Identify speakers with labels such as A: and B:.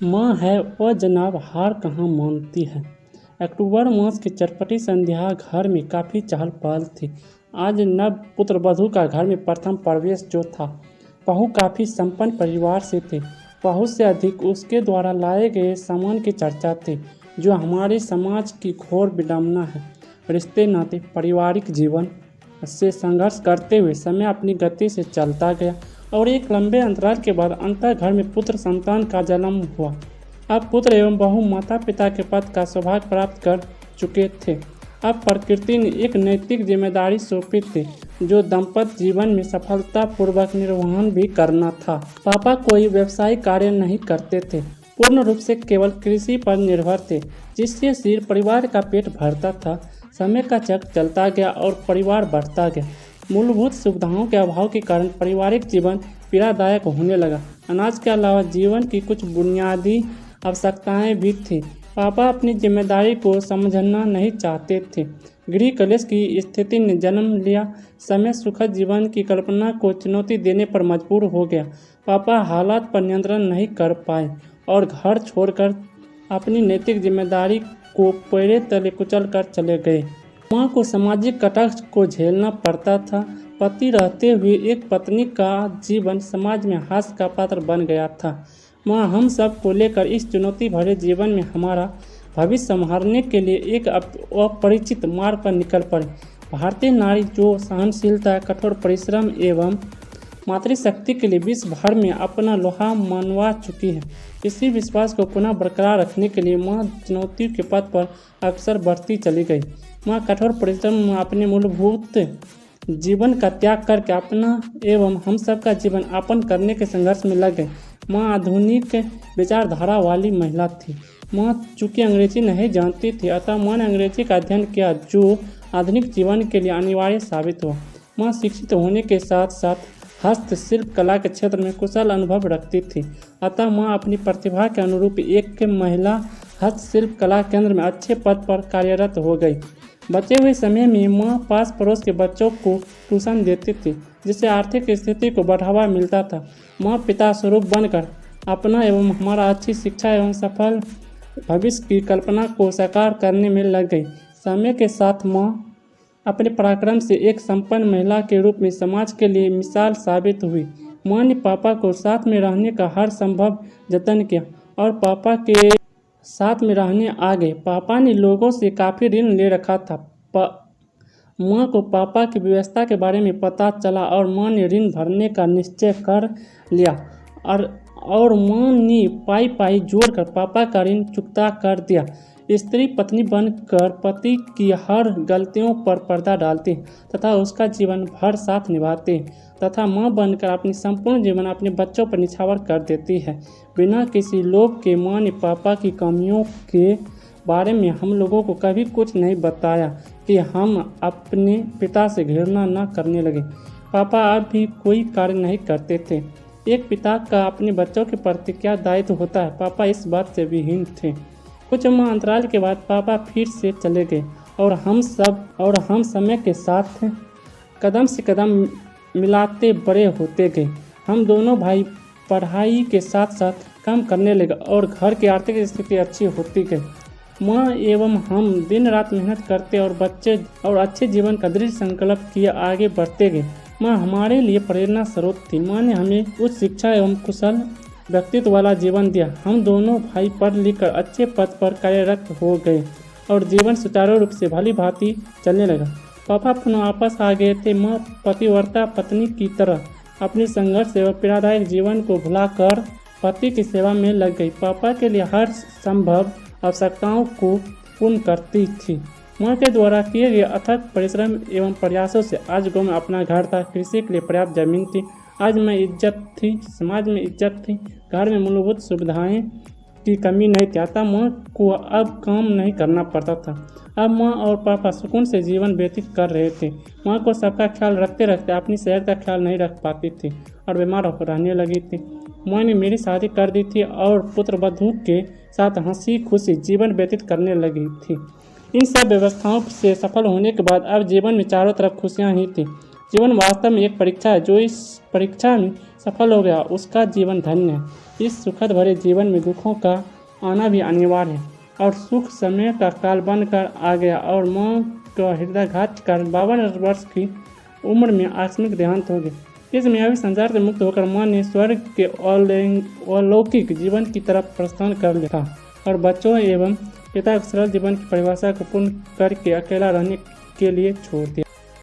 A: माँ है वह जनाब हार कहाँ मानती है। अक्टूबर मास की चटपटी संध्या घर में काफ़ी चहल पहल थी। आज नव पुत्र वधू का घर में प्रथम प्रवेश जो था, बहू काफ़ी संपन्न परिवार से थे। बहुत से अधिक उसके द्वारा लाए गए सामान की चर्चा थी, जो हमारे समाज की घोर विडंबना है। रिश्ते नाते पारिवारिक जीवन से संघर्ष करते हुए समय अपनी गति से चलता गया और एक लंबे अंतराल के बाद अंततः घर में पुत्र संतान का जन्म हुआ। अब पुत्र एवं बहू माता पिता के पद का सौभाग्य प्राप्त कर चुके थे। अब प्रकृति ने एक नैतिक जिम्मेदारी सौंपी थी, जो दंपत जीवन में सफलतापूर्वक निर्वहन भी करना था। पापा कोई व्यवसायिक कार्य नहीं करते थे, पूर्ण रूप से केवल कृषि पर निर्भर थे, जिससे सिर्फ परिवार का पेट भरता था। समय का चक्र चलता गया और परिवार बढ़ता गया। मूलभूत सुविधाओं के अभाव के कारण पारिवारिक जीवन पीड़ादायक होने लगा। अनाज के अलावा जीवन की कुछ बुनियादी आवश्यकताएं भी थीं। पापा अपनी जिम्मेदारी को समझना नहीं चाहते थे। गृह कलेश की स्थिति ने जन्म लिया। समय सुखद जीवन की कल्पना को चुनौती देने पर मजबूर हो गया। पापा हालात पर नियंत्रण नहीं कर पाए और घर छोड़कर अपनी नैतिक जिम्मेदारी को पैरे तले कुचल कर चले गए। माँ को सामाजिक कटाक्ष को झेलना पड़ता था। पति रहते हुए एक पत्नी का जीवन समाज में हास्य का पात्र बन गया था। माँ हम सब को लेकर इस चुनौती भरे जीवन में हमारा भविष्य संवारने के लिए एक अपरिचित मार्ग पर निकल पड़े। भारतीय नारी जो सहनशीलता, कठोर परिश्रम एवं मातृशक्ति के लिए विश्व भर में अपना लोहा मनवा चुकी है, इसी विश्वास को पुनः बरकरार रखने के लिए माँ चुनौतियों के पथ पर अक्सर बढ़ती चली गई। माँ कठोर परिश्रम में अपने मूलभूत जीवन का त्याग करके अपना एवं हम सबका जीवन यापन करने के संघर्ष में लग गई। माँ आधुनिक विचारधारा वाली महिला थी। माँ चूँकि अंग्रेजी नहीं जानती थी, अतः माँ ने अंग्रेजी का अध्ययन किया, जो आधुनिक जीवन के लिए अनिवार्य साबित हुआ। माँ शिक्षित होने के साथ साथ हस्तशिल्प कला के क्षेत्र में कुशल अनुभव रखती थी, अतः माँ अपनी प्रतिभा के अनुरूप एक महिला हस्तशिल्प कला केंद्र में अच्छे पद पर कार्यरत हो गई। बचे हुए समय में माँ पास पड़ोस के बच्चों को ट्यूशन देती थी, जिससे आर्थिक स्थिति को बढ़ावा मिलता था। माँ पिता स्वरूप बनकर अपना एवं हमारा अच्छी शिक्षा एवं सफल भविष्य की कल्पना को साकार करने में लग गई। समय के साथ माँ अपने पराक्रम से एक संपन्न महिला के रूप में समाज के लिए मिसाल साबित हुई। माँ ने पापा को साथ में रहने का हर संभव जतन किया और पापा के साथ में रहने आ गए। पापा ने लोगों से काफ़ी ऋण ले रखा था। माँ को पापा की व्यवस्था के बारे में पता चला और माँ ने ऋण भरने का निश्चय कर लिया और माँ ने पाई पाई जोड़कर पापा का ऋण चुकता कर दिया। स्त्री पत्नी बनकर पति की हर गलतियों पर पर्दा डालती तथा उसका जीवन भर साथ निभाती तथा माँ बनकर अपनी संपूर्ण जीवन अपने बच्चों पर निछावर कर देती है। बिना किसी लोभ के माँ ने पापा की कमियों के बारे में हम लोगों को कभी कुछ नहीं बताया कि हम अपने पिता से घृणा न करने लगे। पापा अब भी कोई कार्य नहीं करते थे। एक पिता का अपने बच्चों के प्रति क्या दायित्व होता है, पापा इस बात से विहीन थे। कुछ माह अंतराल के बाद पापा फिर से चले गए और हम समय के साथ कदम से कदम मिलाते बड़े होते गए। हम दोनों भाई पढ़ाई के साथ साथ काम करने लगे और घर की आर्थिक स्थिति अच्छी होती गई। माँ एवं हम दिन रात मेहनत करते और अच्छे जीवन का दृढ़ संकल्प किए आगे बढ़ते गए। माँ हमारे लिए प्रेरणा स्रोत थी। माँ ने हमें उच्च शिक्षा एवं कुशल व्यक्तित्व वाला जीवन दिया। हम दोनों भाई पढ़ लिख कर अच्छे पद पर कार्यरत हो गए और जीवन सुचारू रूप से भली भांति चलने लगा। पापा पुनः वापस आ गए थे। माँ पतिव्रता पत्नी की तरह अपने संघर्ष एवं पीड़ादायक जीवन को भुलाकर पति की सेवा में लग गई। पापा के लिए हर संभव आवश्यकताओं को पूर्ण करती थी। माँ के द्वारा किए गए अथक परिश्रम एवं प्रयासों से आज गाँव में अपना घर था, कृषि के लिए पर्याप्त जमीन थी, आज में इज्जत थी, समाज में इज्जत थी, घर में मूलभूत सुविधाएं की कमी नहीं थी, अतः माँ को अब काम नहीं करना पड़ता था। अब माँ और पापा सुकून से जीवन व्यतीत कर रहे थे। माँ को सबका ख्याल रखते रखते अपनी सेहत का ख्याल नहीं रख पाती थी और बीमार रहने लगी थी। माँ ने मेरी शादी कर दी थी और पुत्र वधू के साथ हंसी खुशी जीवन व्यतीत करने लगी थी। इन सब व्यवस्थाओं से सफल होने के बाद अब जीवन में चारों तरफ खुशियाँ ही थी। जीवन वास्तव में एक परीक्षा है, जो इस परीक्षा में सफल हो गया उसका जीवन धन्य है। इस सुखद भरे जीवन में दुखों का आना भी अनिवार्य है और सुख समय का काल बनकर आ गया और मां का हृदयाघात के कारण 52 वर्ष की उम्र में आकस्मिक देहांत हो गया। इस मायावी संसार से मुक्त होकर मां ने स्वर्ग के अलौकिक जीवन की तरफ प्रस्थान कर लिया और बच्चों एवं पिता के सरल जीवन की परिभाषा को पूर्ण करके अकेला रहने के लिए छोड़ दिया।